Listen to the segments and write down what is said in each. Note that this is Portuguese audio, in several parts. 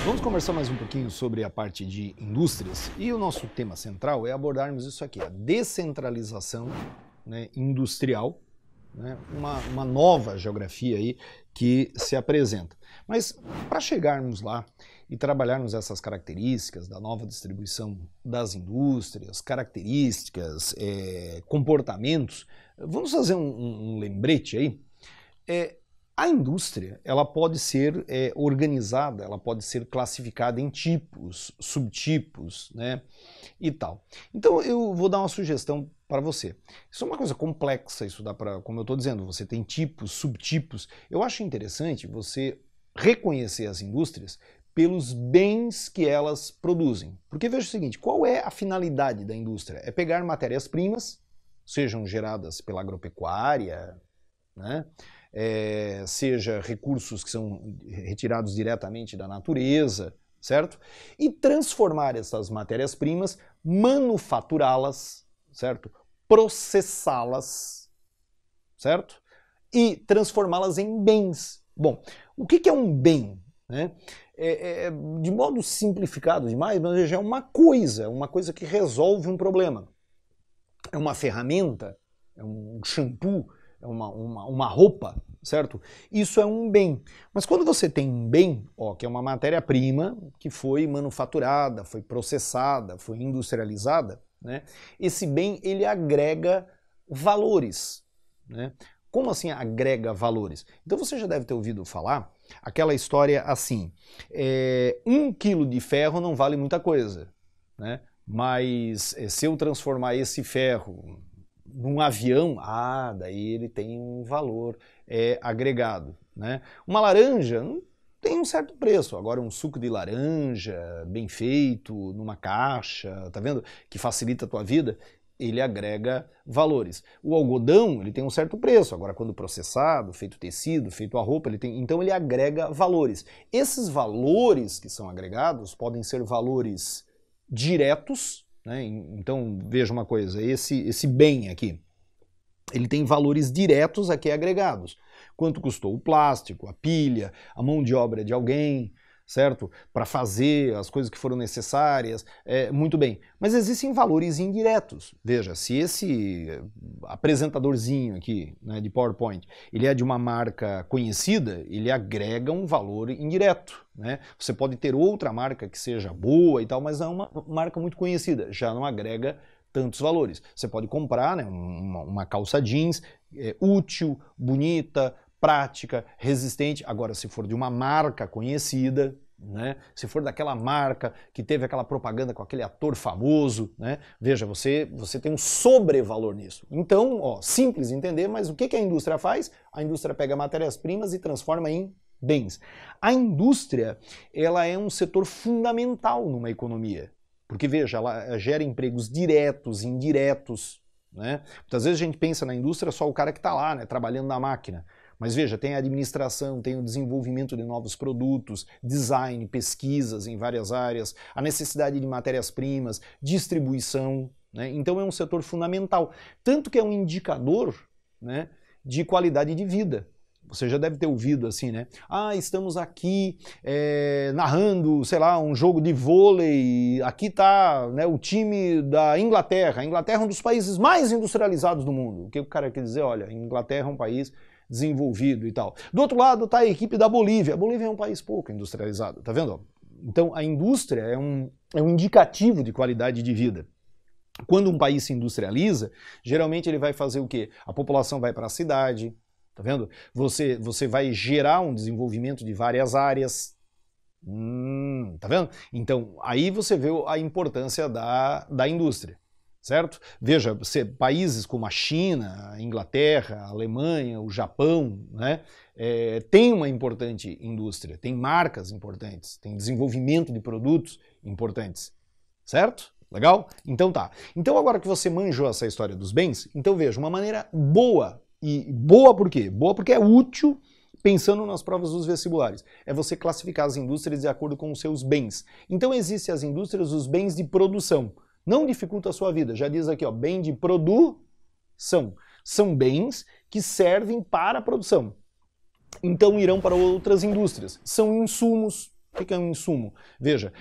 Vamos conversar mais um pouquinho sobre a parte de indústrias e o nosso tema central é abordarmos isso aqui, a descentralização, né, industrial, né, uma nova geografia aí que se apresenta. Mas para chegarmos lá e trabalharmos essas características da nova distribuição das indústrias, características, comportamentos, vamos fazer um lembrete aí. A indústria, ela pode ser organizada, ela pode ser classificada em tipos, subtipos, né, e tal. Então eu vou dar uma sugestão para você. Isso é uma coisa complexa, isso dá para, como eu estou dizendo, você tem tipos, subtipos. Eu acho interessante você reconhecer as indústrias pelos bens que elas produzem. Porque veja o seguinte, qual é a finalidade da indústria? É pegar matérias-primas, sejam geradas pela agropecuária, né? Seja recursos que são retirados diretamente da natureza, certo? E transformar essas matérias-primas, manufaturá-las, certo? Processá-las, certo? E transformá-las em bens. Bom, o que é um bem? Né? De modo simplificado demais, mas já é uma coisa que resolve um problema. É uma ferramenta, é um shampoo, é uma roupa, certo? Isso é um bem. Mas quando você tem um bem, que é uma matéria-prima que foi manufaturada, foi processada, foi industrializada, né? Esse bem, ele agrega valores, né? Como assim agrega valores? Então você já deve ter ouvido falar aquela história assim, 1 quilo de ferro não vale muita coisa, né? Mas se eu transformar esse ferro num avião, daí ele tem um valor agregado, né? Uma laranja tem um certo preço, agora um suco de laranja bem feito, numa caixa, tá vendo? Que facilita a tua vida, ele agrega valores. O algodão, ele tem um certo preço, agora quando processado, feito tecido, feito a roupa, então ele agrega valores. Esses valores que são agregados podem ser valores diretos, né? Então veja uma coisa, esse bem aqui, ele tem valores diretos aqui agregados. Quanto custou o plástico, a pilha, a mão de obra de alguém, certo? Para fazer as coisas que foram necessárias, muito bem. Mas existem valores indiretos. Veja, se esse apresentadorzinho aqui, né, de PowerPoint, ele é de uma marca conhecida, ele agrega um valor indireto, né? Você pode ter outra marca que seja boa e tal, mas é uma marca muito conhecida, já não agrega tantos valores. Você pode comprar, né, uma calça jeans útil, bonita, prática, resistente. Agora, se for de uma marca conhecida, né, se for daquela marca que teve aquela propaganda com aquele ator famoso, né, veja, você tem um sobrevalor nisso. Então, simples entender, mas o que a indústria faz? A indústria pega matérias-primas e transforma em bens. A indústria, ela é um setor fundamental numa economia. Porque, veja, ela gera empregos diretos, indiretos, né? Muitas vezes a gente pensa na indústria só o cara que está lá, né, trabalhando na máquina. Mas veja, tem a administração, tem o desenvolvimento de novos produtos, design, pesquisas em várias áreas, a necessidade de matérias-primas, distribuição, né? Então é um setor fundamental. Tanto que é um indicador, né, de qualidade de vida. Você já deve ter ouvido assim, né? Estamos aqui narrando, sei lá, um jogo de vôlei, aqui está, né, o time da Inglaterra. A Inglaterra é um dos países mais industrializados do mundo. O que o cara quer dizer? Olha, a Inglaterra é um país desenvolvido e tal. Do outro lado está a equipe da Bolívia. A Bolívia é um país pouco industrializado, tá vendo? Então a indústria é um indicativo de qualidade de vida. Quando um país se industrializa, geralmente ele vai fazer o quê? A população vai para a cidade, tá vendo? Você vai gerar um desenvolvimento de várias áreas. Tá vendo? Então, aí você vê a importância da indústria, certo? Veja, países como a China, a Inglaterra, a Alemanha, o Japão, né, tem uma importante indústria, tem marcas importantes, tem desenvolvimento de produtos importantes, certo? Legal? Então tá. Então agora que você manjou essa história dos bens, então veja, uma maneira boa. E boa por quê? Boa porque é útil pensando nas provas dos vestibulares. É você classificar as indústrias de acordo com os seus bens. Então existem as indústrias, os bens de produção. Não dificulta a sua vida. Já diz aqui, bem de produção. São bens que servem para a produção. Então irão para outras indústrias. São insumos, O que é um insumo? Veja,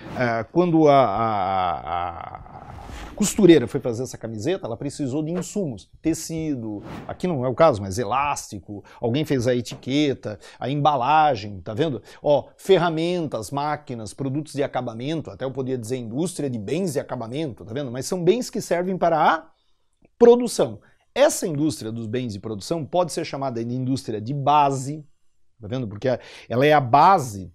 quando a costureira foi fazer essa camiseta, ela precisou de insumos, tecido, aqui não é o caso, mas elástico, alguém fez a etiqueta, a embalagem, tá vendo? Ó, ferramentas, máquinas, produtos de acabamento, até eu podia dizer indústria de bens de acabamento, tá vendo? Mas são bens que servem para a produção. Essa indústria dos bens de produção pode ser chamada de indústria de base, tá vendo? Porque ela é a base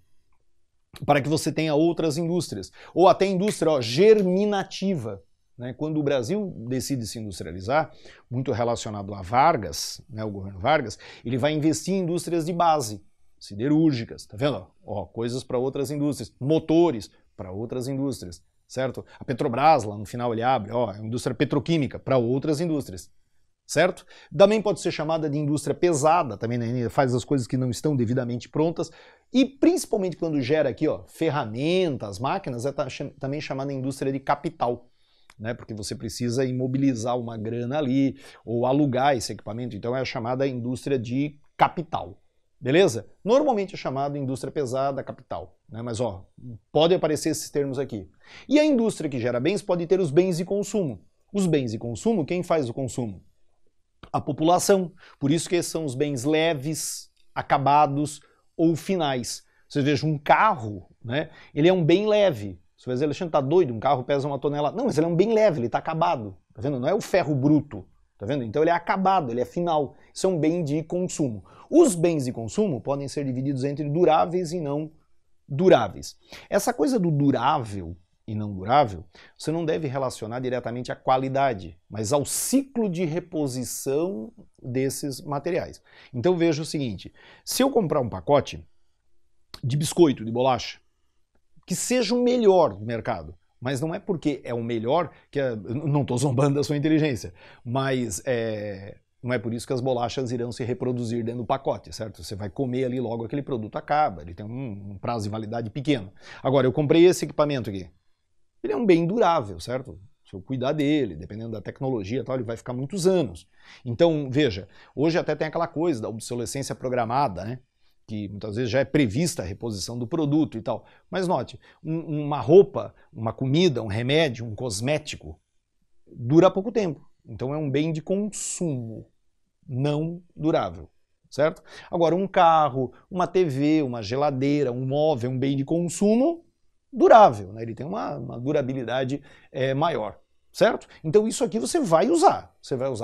para que você tenha outras indústrias. Ou até indústria germinativa. Né? Quando o Brasil decide se industrializar, muito relacionado a Vargas, né, o governo Vargas, ele vai investir em indústrias de base, siderúrgicas, tá vendo? Ó, coisas para outras indústrias, motores para outras indústrias, certo? A Petrobras, lá no final ele abre, ó, indústria petroquímica para outras indústrias. Certo? Também pode ser chamada de indústria pesada, também né, faz as coisas que não estão devidamente prontas, e principalmente quando gera aqui ó, ferramentas, máquinas, é também chamada de indústria de capital, né, porque você precisa imobilizar uma grana ali, ou alugar esse equipamento, então é chamada indústria de capital, beleza? Normalmente é chamada indústria pesada, capital, né, mas ó, pode aparecer esses termos aqui. E a indústria que gera bens pode ter os bens de consumo. Os bens de consumo, quem faz o consumo? A população. Por isso que esses são os bens leves, acabados ou finais. Você veja um carro, né? Ele é um bem leve. Você vai dizer, Alexandre, tá doido? Um carro pesa 1 tonelada. Não, mas ele é um bem leve, ele tá acabado. Tá vendo? Não é o ferro bruto. Tá vendo? Então ele é acabado, ele é final. Isso é um bem de consumo. Os bens de consumo podem ser divididos entre duráveis e não duráveis. Essa coisa do durável e não durável, você não deve relacionar diretamente à qualidade, mas ao ciclo de reposição desses materiais. Então veja o seguinte, se eu comprar um pacote de biscoito, de bolacha, que seja o melhor do mercado, mas não é porque é o melhor, que não estou zombando da sua inteligência, mas não é por isso que as bolachas irão se reproduzir dentro do pacote, certo? Você vai comer ali logo aquele produto acaba, ele tem um prazo de validade pequeno. Agora, eu comprei esse equipamento aqui, ele é um bem durável, certo? Se eu cuidar dele, dependendo da tecnologia, tal, ele vai ficar muitos anos. Então, veja, hoje até tem aquela coisa da obsolescência programada, né? Que muitas vezes já é prevista a reposição do produto e tal. Mas note, uma roupa, uma comida, um remédio, um cosmético, dura pouco tempo. Então é um bem de consumo, não durável, certo? Agora, um carro, uma TV, uma geladeira, um móvel, um bem de consumo, durável, né? Ele tem uma durabilidade maior, certo? Então isso aqui você vai usar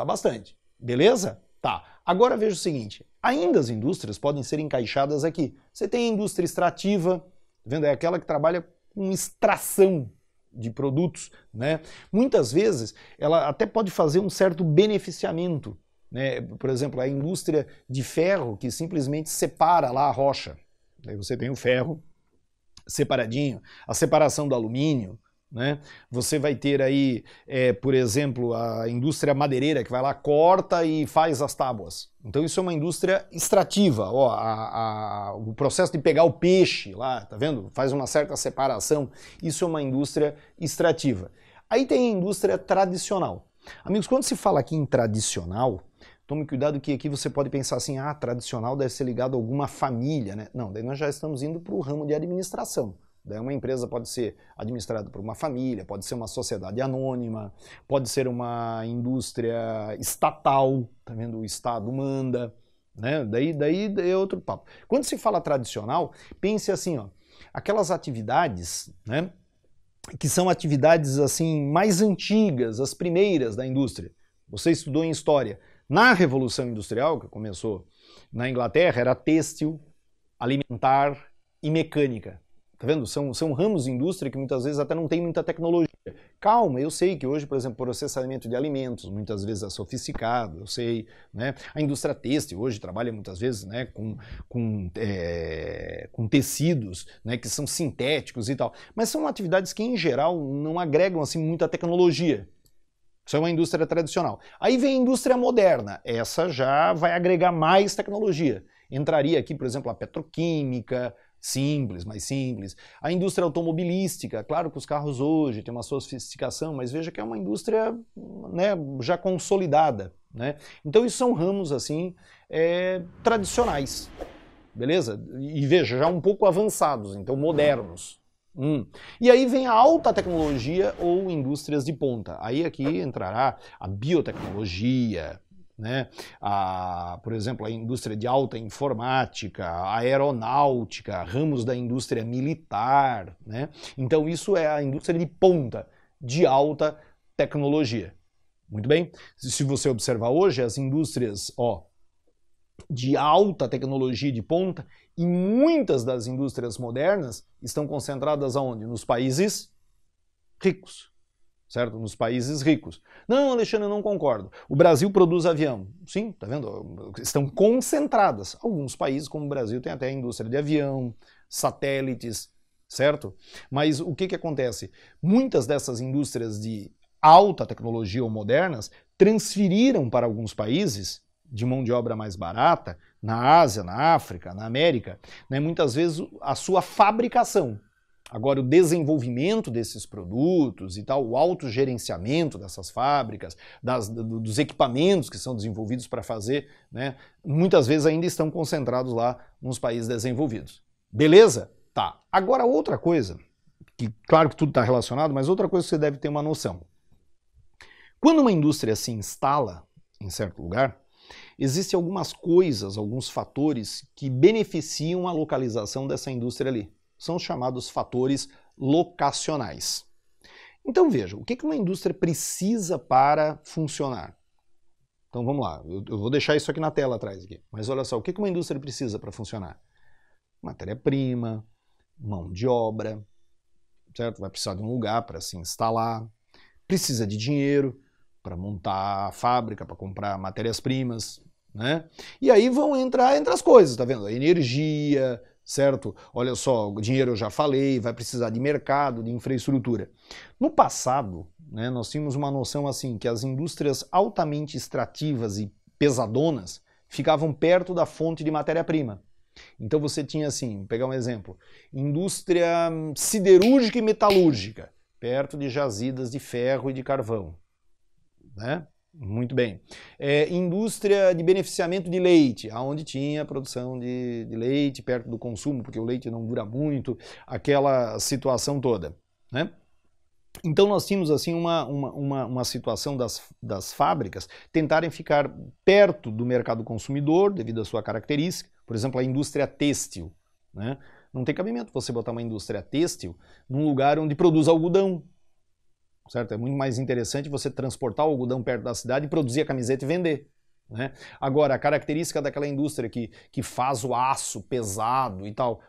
bastante, beleza? Tá, agora veja o seguinte, ainda as indústrias podem ser encaixadas aqui. Você tem a indústria extrativa, tá vendo? É aquela que trabalha com extração de produtos, né? Muitas vezes ela até pode fazer um certo beneficiamento, né? Por exemplo, a indústria de ferro que simplesmente separa lá a rocha. Aí você tem o ferro separadinho, a separação do alumínio, né? Você vai ter aí, por exemplo, a indústria madeireira que vai lá, corta e faz as tábuas. Então isso é uma indústria extrativa, ó, o processo de pegar o peixe lá, tá vendo? Faz uma certa separação, isso é uma indústria extrativa. Aí tem a indústria tradicional. Amigos, quando se fala aqui em tradicional, tome cuidado que aqui você pode pensar assim, tradicional deve ser ligado a alguma família, né? Não, daí nós já estamos indo para o ramo de administração. Daí uma empresa pode ser administrada por uma família, pode ser uma sociedade anônima, pode ser uma indústria estatal, tá vendo? O Estado manda, né? Daí é outro papo. Quando se fala tradicional, pense assim, ó, aquelas atividades, né, que são atividades assim mais antigas, as primeiras da indústria. Você estudou em história. Na Revolução Industrial, que começou na Inglaterra, era têxtil, alimentar e mecânica. Tá vendo? São ramos de indústria que muitas vezes até não tem muita tecnologia. Calma, eu sei que hoje, por exemplo, processamento de alimentos muitas vezes é sofisticado, eu sei, né? A indústria têxtil hoje trabalha muitas vezes, né, com tecidos, né, que são sintéticos e tal. Mas são atividades que, em geral, não agregam assim muita tecnologia. Isso é uma indústria tradicional. Aí vem a indústria moderna. Essa já vai agregar mais tecnologia. Entraria aqui, por exemplo, a petroquímica, simples, mais simples. A indústria automobilística, claro que os carros hoje têm uma sofisticação, mas veja que é uma indústria, né, já consolidada, né? Então isso são ramos assim tradicionais. beleza? E veja, já um pouco avançados, então modernos. E aí vem a alta tecnologia ou indústrias de ponta. Aí aqui entrará a biotecnologia, né? Por exemplo, a indústria de alta informática, a aeronáutica, ramos da indústria militar, né? Então isso é a indústria de ponta, de alta tecnologia. Muito bem? Se você observar hoje, as indústrias, de alta tecnologia de ponta, e muitas das indústrias modernas estão concentradas aonde? Nos países ricos, certo? Nos países ricos. Não, Alexandre, eu não concordo. O Brasil produz avião. Sim, tá vendo? Estão concentradas. Alguns países, como o Brasil, tem até a indústria de avião, satélites, certo? Mas o que acontece? Muitas dessas indústrias de alta tecnologia ou modernas transferiram para alguns países de mão de obra mais barata, na Ásia, na África, na América, né, muitas vezes a sua fabricação. Agora, o desenvolvimento desses produtos e tal, o autogerenciamento dessas fábricas, dos equipamentos que são desenvolvidos para fazer, né, muitas vezes ainda estão concentrados lá nos países desenvolvidos. Beleza? Tá. Agora, outra coisa, que claro que tudo está relacionado, mas outra coisa que você deve ter uma noção. Quando uma indústria se instala em certo lugar, existem algumas coisas, alguns fatores que beneficiam a localização dessa indústria ali. São chamados fatores locacionais. Então veja, o que uma indústria precisa para funcionar? Então vamos lá, eu vou deixar isso aqui na tela atrás, aqui. Mas olha só, o que uma indústria precisa para funcionar? Matéria-prima, mão de obra, certo? Vai precisar de um lugar para se instalar, precisa de dinheiro para montar a fábrica, para comprar matérias-primas, né? E aí vão entrar entre as coisas, tá vendo? A energia, certo? Olha só, o dinheiro eu já falei, vai precisar de mercado, de infraestrutura. No passado, né, nós tínhamos uma noção assim, que as indústrias altamente extrativas e pesadonas ficavam perto da fonte de matéria-prima. Então você tinha assim, vou pegar um exemplo, indústria siderúrgica e metalúrgica, perto de jazidas de ferro e de carvão, né? Muito bem. Indústria de beneficiamento de leite, onde tinha produção de leite perto do consumo, porque o leite não dura muito, aquela situação toda, né? Então nós tínhamos assim uma situação das fábricas tentarem ficar perto do mercado consumidor, devido à sua característica, por exemplo, a indústria têxtil, né? Não tem cabimento você botar uma indústria têxtil num lugar onde produz algodão, certo? É muito mais interessante você transportar o algodão perto da cidade e produzir a camiseta e vender, né? Agora, a característica daquela indústria que faz o aço pesado e tal,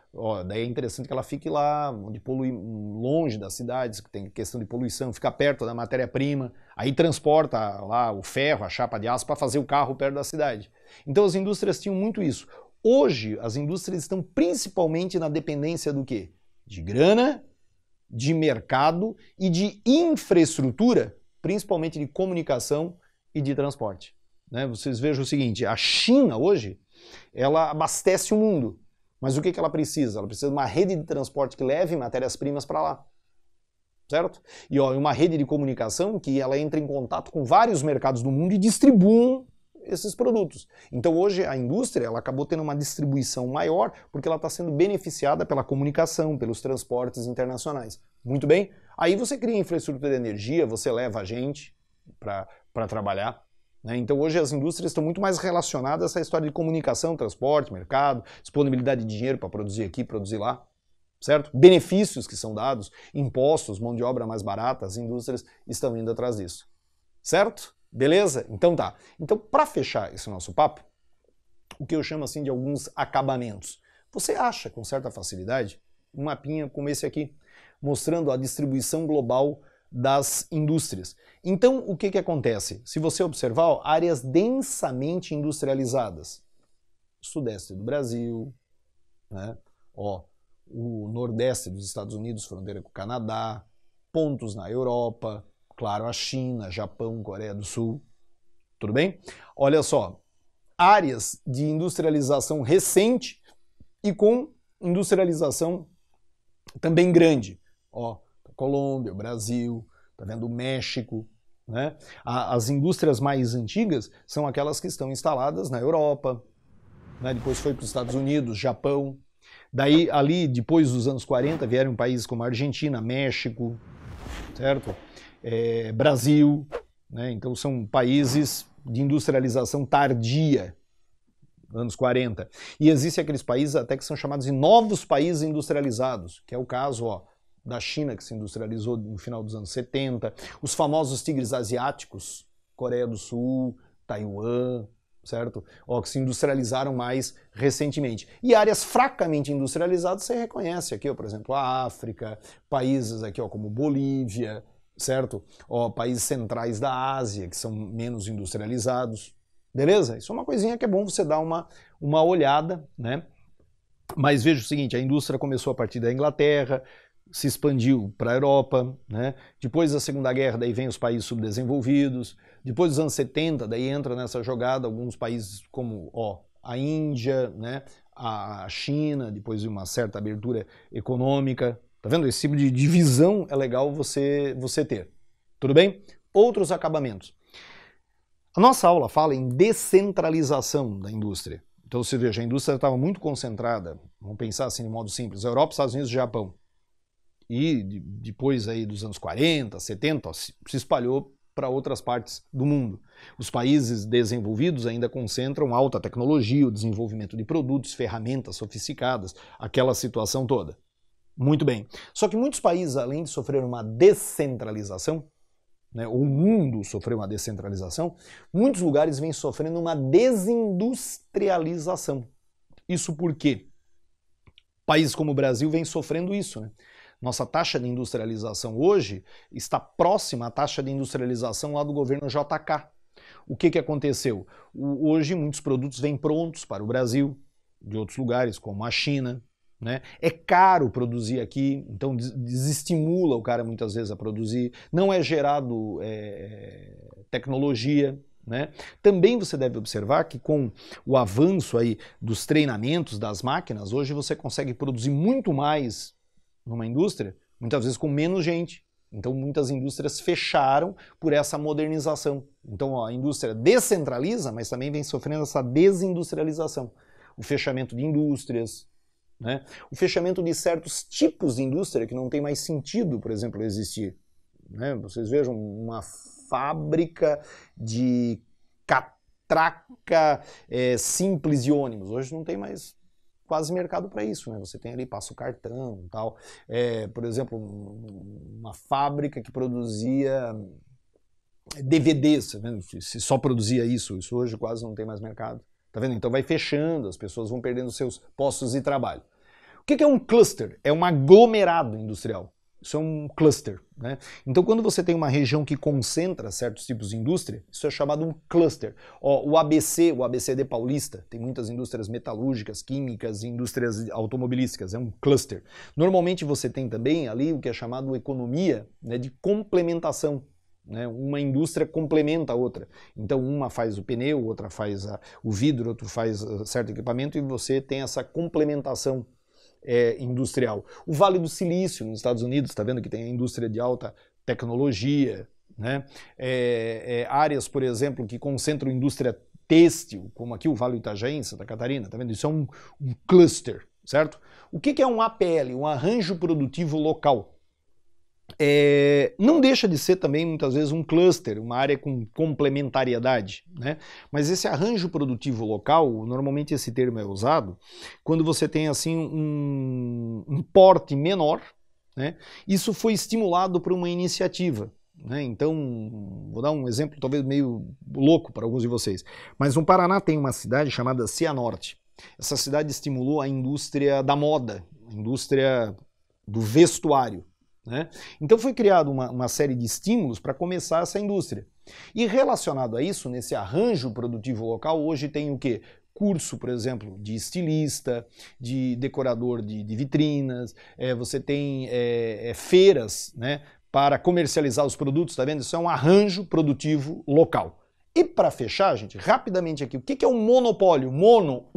daí é interessante que ela fique lá, onde polui, longe das cidades, que tem questão de poluição, fica perto da matéria-prima, aí transporta lá o ferro, a chapa de aço para fazer o carro perto da cidade. Então as indústrias tinham muito isso. Hoje, as indústrias estão principalmente na dependência do quê? De grana, de mercado e de infraestrutura, principalmente de comunicação e de transporte, né? Vocês vejam o seguinte, a China hoje, ela abastece o mundo, mas o que ela precisa? Ela precisa de uma rede de transporte que leve matérias-primas para lá, certo? E uma rede de comunicação que ela entra em contato com vários mercados do mundo e distribui esses produtos. Então hoje a indústria ela acabou tendo uma distribuição maior porque ela está sendo beneficiada pela comunicação, pelos transportes internacionais. Muito bem? Aí você cria infraestrutura de energia, você leva a gente para trabalhar, né? Então hoje as indústrias estão muito mais relacionadas a essa história de comunicação, transporte, mercado, disponibilidade de dinheiro para produzir aqui, produzir lá, certo? Benefícios que são dados, impostos, mão de obra mais barata, as indústrias estão indo atrás disso, certo? Beleza? Então tá. Então, para fechar esse nosso papo, o que eu chamo assim de alguns acabamentos. Você acha com certa facilidade um mapinha como esse aqui, mostrando a distribuição global das indústrias. Então, o que acontece? Se você observar, áreas densamente industrializadas. Sudeste do Brasil, né? O nordeste dos Estados Unidos, fronteira com o Canadá, pontos na Europa, claro, a China, Japão, Coreia do Sul, tudo bem? Olha só, áreas de industrialização recente e com industrialização também grande. Colômbia, Brasil, tá vendo o México, né? As indústrias mais antigas são aquelas que estão instaladas na Europa, né? Depois foi para os Estados Unidos, Japão. Daí, ali, depois dos anos 40, vieram países como Argentina, México, certo? Brasil, né? Então são países de industrialização tardia, anos 40. E existem aqueles países até que são chamados de novos países industrializados, que é o caso, ó, da China, que se industrializou no final dos anos 70, os famosos tigres asiáticos, Coreia do Sul, Taiwan, certo? Ó, que se industrializaram mais recentemente. E áreas fracamente industrializadas você reconhece aqui, ó, por exemplo, a África, países aqui, ó, como Bolívia, certo? Ó, países centrais da Ásia, que são menos industrializados. Beleza? Isso é uma coisinha que é bom você dar uma olhada, né? Mas veja o seguinte, a indústria começou a partir da Inglaterra, se expandiu para a Europa, né? Depois da Segunda Guerra, daí vem os países subdesenvolvidos. Depois dos anos 70, daí entra nessa jogada alguns países como, ó, a Índia, né? A China, depois de uma certa abertura econômica. Tá vendo? Esse tipo de divisão é legal você ter. Tudo bem? Outros acabamentos. A nossa aula fala em descentralização da indústria. Então você veja, a indústria estava muito concentrada, vamos pensar assim de modo simples, Europa, Estados Unidos e Japão. E depois aí dos anos 40, 70, ó, se espalhou para outras partes do mundo. Os países desenvolvidos ainda concentram alta tecnologia, o desenvolvimento de produtos, ferramentas sofisticadas, aquela situação toda. Muito bem. Só que muitos países, além de sofrer uma descentralização, né, o mundo sofreu uma descentralização, muitos lugares vêm sofrendo uma desindustrialização. Isso por quê? Países como o Brasil vêm sofrendo isso, né? Nossa taxa de industrialização hoje está próxima à taxa de industrialização lá do governo JK. O que aconteceu? Hoje muitos produtos vêm prontos para o Brasil, de outros lugares, como a China, né? É caro produzir aqui, então desestimula o cara muitas vezes a produzir, não é gerado tecnologia, né? Também você deve observar que com o avanço aí dos treinamentos das máquinas, hoje você consegue produzir muito mais numa indústria, muitas vezes com menos gente. Então muitas indústrias fecharam por essa modernização. Então ó, a indústria descentraliza, mas também vem sofrendo essa desindustrialização. O fechamento de indústrias, né? O fechamento de certos tipos de indústria que não tem mais sentido, por exemplo, existir. Né? Vocês vejam uma fábrica de catraca simples de ônibus. Hoje não tem mais quase mercado para isso, né? Você tem ali, passa o cartão e tal. Por exemplo, uma fábrica que produzia DVDs, tá vendo? Se só produzia isso hoje quase não tem mais mercado. Tá vendo? Então vai fechando, as pessoas vão perdendo seus postos de trabalho. O que é um cluster? É um aglomerado industrial. Isso é um cluster, né? Então quando você tem uma região que concentra certos tipos de indústria, isso é chamado um cluster. Ó, o ABCD Paulista, tem muitas indústrias metalúrgicas, químicas e indústrias automobilísticas, é um cluster. Normalmente você tem também ali o que é chamado economia, né, de complementação. Né? Uma indústria complementa a outra. Então uma faz o pneu, outra faz o vidro, outra faz certo equipamento e você tem essa complementação industrial. O Vale do Silício, nos Estados Unidos, está vendo que tem a indústria de alta tecnologia, né? Áreas, por exemplo, que concentram indústria têxtil, como aqui o Vale do Itajaí, em Santa Catarina, tá vendo? Isso é um cluster, certo? O que é um APL? Um arranjo produtivo local. Não deixa de ser também muitas vezes um cluster, uma área com complementariedade, né? Mas esse arranjo produtivo local, normalmente esse termo é usado quando você tem assim um porte menor, né? Isso foi estimulado por uma iniciativa, né? Então, vou dar um exemplo talvez meio louco para alguns de vocês, mas no Paraná tem uma cidade chamada Cianorte. Essa cidade estimulou a indústria da moda, a indústria do vestuário. Né? Então foi criada uma série de estímulos para começar essa indústria. E relacionado a isso, nesse arranjo produtivo local, hoje tem o quê? Curso, por exemplo, de estilista, de decorador de vitrinas, você tem feiras, né, para comercializar os produtos, tá vendo? Isso é um arranjo produtivo local. E para fechar, gente, rapidamente aqui, o que é um monopólio? Mono,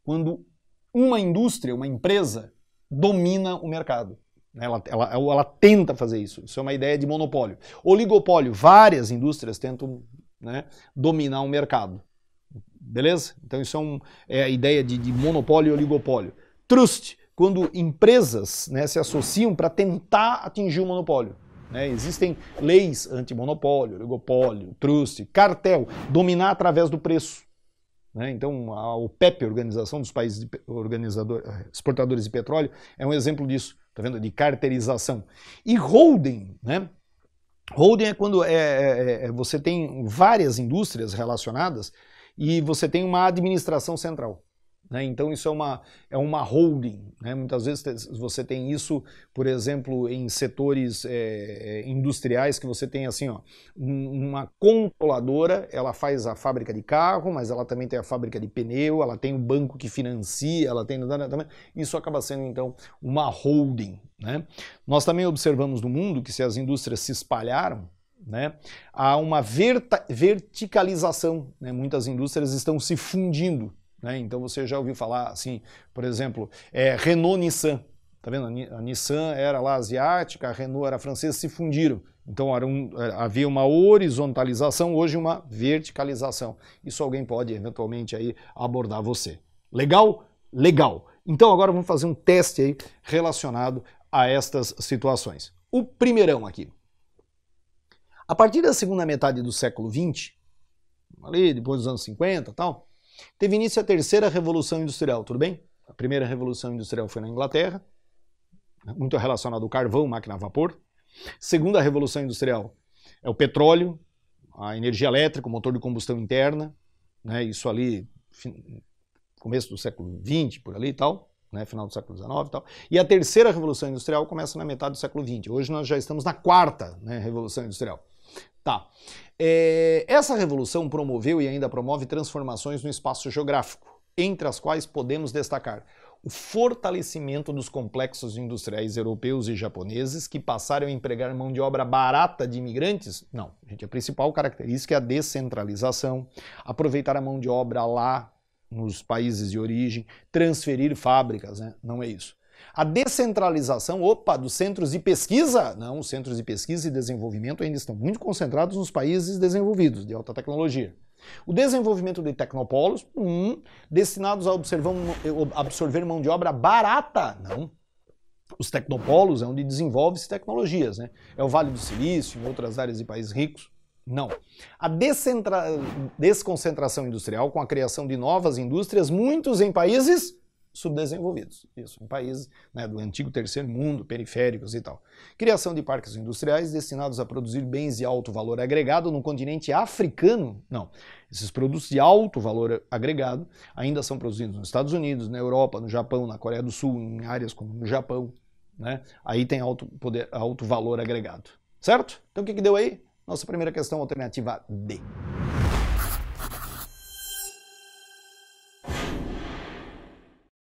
quando uma indústria, uma empresa, domina o mercado. Ela tenta fazer isso. Isso é uma ideia de monopólio. Oligopólio, várias indústrias tentam, né, dominar o mercado. Beleza? Então isso é a ideia de monopólio e oligopólio. Trust, quando empresas, né, se associam para tentar atingir o monopólio. Né? Existem leis anti-monopólio, oligopólio, trust, cartel, dominar através do preço. Né? Então a OPEP, Organização dos Países Exportadores de Petróleo, é um exemplo disso, tá vendo? De carterização. E holding, né? Holding é quando você tem várias indústrias relacionadas e você tem uma administração central. Né? Então isso é uma holding. Né? Muitas vezes você tem isso, por exemplo, em setores industriais que você tem assim, ó, uma controladora, ela faz a fábrica de carro, mas ela também tem a fábrica de pneu, ela tem o banco que financia, ela tem... Isso acaba sendo então uma holding. Né? Nós também observamos no mundo que se as indústrias se espalharam, né, há uma verticalização. Né? Muitas indústrias estão se fundindo. Né? Então você já ouviu falar assim, por exemplo, Renault-Nissan. Tá vendo? A Nissan era lá asiática, a Renault era francesa, se fundiram. Então havia uma horizontalização, hoje uma verticalização. Isso alguém pode eventualmente aí abordar você. Legal? Legal. Então agora vamos fazer um teste aí relacionado a estas situações. O primeirão aqui. A partir da segunda metade do século XX, ali depois dos anos 50 e tal, teve início a terceira revolução industrial, tudo bem? A primeira revolução industrial foi na Inglaterra, muito relacionado ao carvão, máquina a vapor. Segunda revolução industrial é o petróleo, a energia elétrica, o motor de combustão interna, né? Isso ali, começo do século XX, por ali e tal. Né, final do século XIX e tal. E a terceira revolução industrial começa na metade do século XX. Hoje nós já estamos na quarta, né, revolução industrial. Tá. Essa revolução promoveu e ainda promove transformações no espaço geográfico, entre as quais podemos destacar o fortalecimento dos complexos industriais europeus e japoneses que passaram a empregar mão de obra barata de imigrantes. Não, gente, a principal característica é a descentralização, aproveitar a mão de obra lá nos países de origem, transferir fábricas, né? Não é isso. A descentralização, dos centros de pesquisa, não, os centros de pesquisa e desenvolvimento ainda estão muito concentrados nos países desenvolvidos, de alta tecnologia. O desenvolvimento de tecnopolos, destinados a absorver mão de obra barata, não. Os tecnopolos é onde desenvolve-se tecnologias, né? É o Vale do Silício, em outras áreas de países ricos. Não. A desconcentração industrial com a criação de novas indústrias, muitos em países subdesenvolvidos. Isso, em países, né, do antigo terceiro mundo, periféricos e tal. Criação de parques industriais destinados a produzir bens de alto valor agregado no continente africano. Não. Esses produtos de alto valor agregado ainda são produzidos nos Estados Unidos, na Europa, no Japão, na Coreia do Sul, em áreas como no Japão. Né? Aí tem alto valor agregado. Certo? Então o que deu aí? Nossa primeira questão, alternativa D.